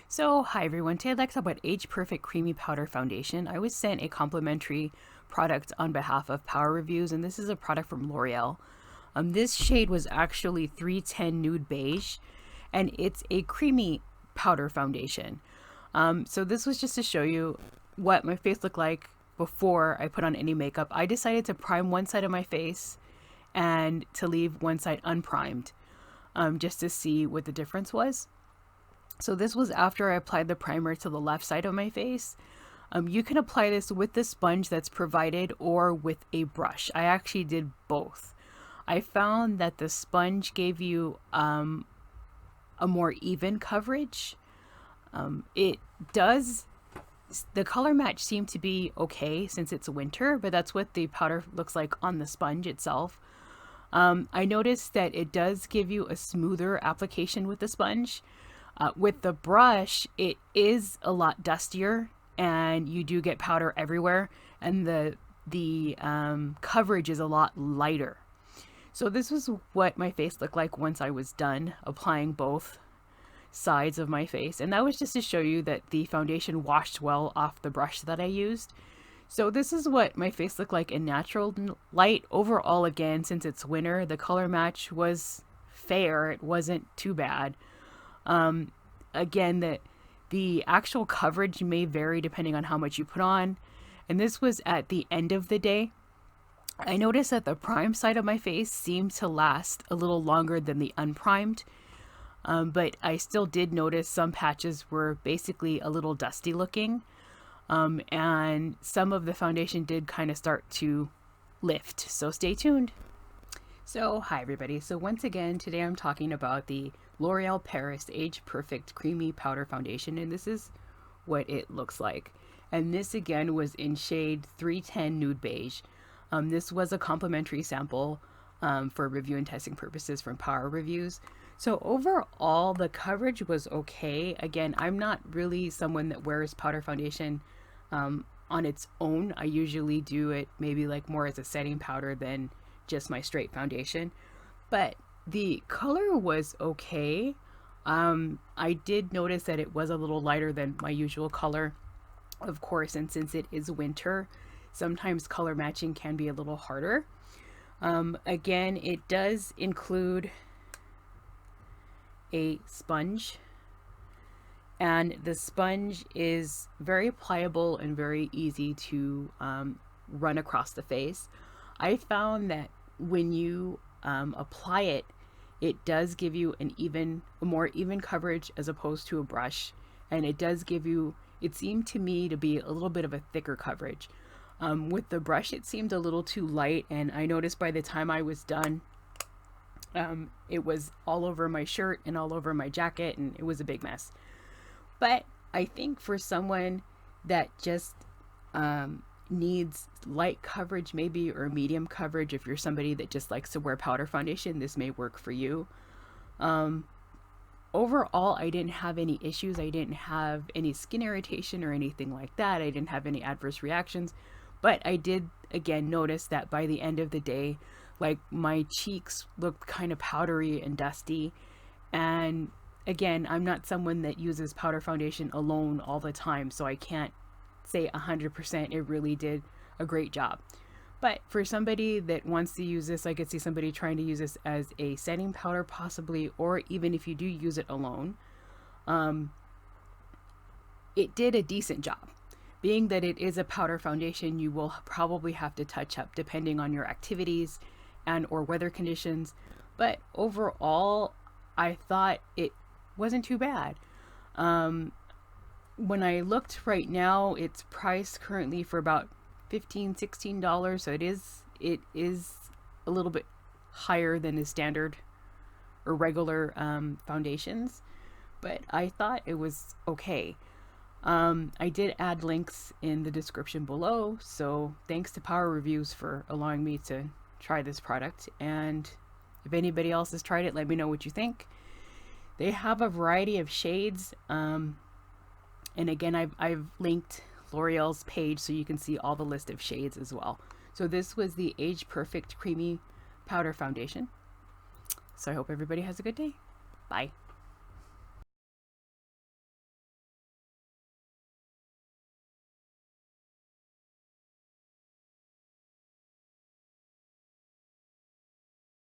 So, hi everyone. Today I'd like to talk about Age Perfect Creamy Powder Foundation. I was sent a complimentary product on behalf of Power Reviews, and this is a product from L'Oreal. This shade was actually 310 Nude Beige, and it's a creamy powder foundation. So this was just to show you what my face looked like before I put on any makeup. I decided to prime one side of my face and to leave one side unprimed, just to see what the difference was. So this was after I applied the primer to the left side of my face. You can apply this with the sponge that's provided or with a brush. I actually did both. I found that the sponge gave you a more even coverage. The color match seemed to be okay since it's winter, but that's what the powder looks like on the sponge itself. I noticed that it does give you a smoother application with the sponge. With the brush, it is a lot dustier and you do get powder everywhere, and the coverage is a lot lighter. So this was what my face looked like once I was done applying both sides of my face, and that was just to show you that the foundation washed well off the brush that I used. So this is what my face looked like in natural light. Overall, again, since it's winter, the color match was fair. It wasn't too bad. Again, the actual coverage may vary depending on how much you put on. And this was at the end of the day. I noticed that the primed side of my face seemed to last a little longer than the unprimed. But I still did notice some patches were basically a little dusty looking. And some of the foundation did kind of start to lift. So stay tuned. So hi everybody. So once again, today I'm talking about the L'Oreal Paris Age Perfect Creamy Powder Foundation, and this is what it looks like. And this again was in shade 310 Nude Beige. This was a complimentary sample for review and testing purposes from Power Reviews. So overall, the coverage was okay. Again, I'm not really someone that wears powder foundation on its own. I usually do it maybe like more as a setting powder than just my straight foundation. But the color was okay. I did notice that it was a little lighter than my usual color, of course, and since it is winter, sometimes color matching can be a little harder. Again, it does include a sponge, and the sponge is very pliable and very easy to run across the face. I found that when you apply it, it does give you a more even coverage as opposed to a brush, and it does give you, it seemed to me to be a little bit of a thicker coverage. With the brush, it seemed a little too light, and I noticed by the time I was done, it was all over my shirt and all over my jacket, and it was a big mess. But I think for someone that just needs light coverage maybe, or medium coverage, if you're somebody that just likes to wear powder foundation, this may work for you. Overall, I didn't have any issues. I didn't have any skin irritation or anything like that. I didn't have any adverse reactions, but I did again notice that by the end of the day, like, my cheeks looked kind of powdery and dusty. And again, I'm not someone that uses powder foundation alone all the time, so I can't say 100% it really did a great job. But for somebody that wants to use this, I could see somebody trying to use this as a setting powder possibly, or even if you do use it alone, it did a decent job. Being that it is a powder foundation, you will probably have to touch up depending on your activities and or weather conditions, but overall I thought it wasn't too bad. When I looked right now, it's priced currently for about $15-16, so it is a little bit higher than the standard or regular foundations, but I thought it was okay. I did add links in the description below, so thanks to Power Reviews for allowing me to try this product, and if anybody else has tried it, let me know what you think. They have a variety of shades, and again, I've linked L'Oreal's page so you can see all the list of shades as well. So this was the Age Perfect Creamy Powder Foundation. So I hope everybody has a good day. Bye.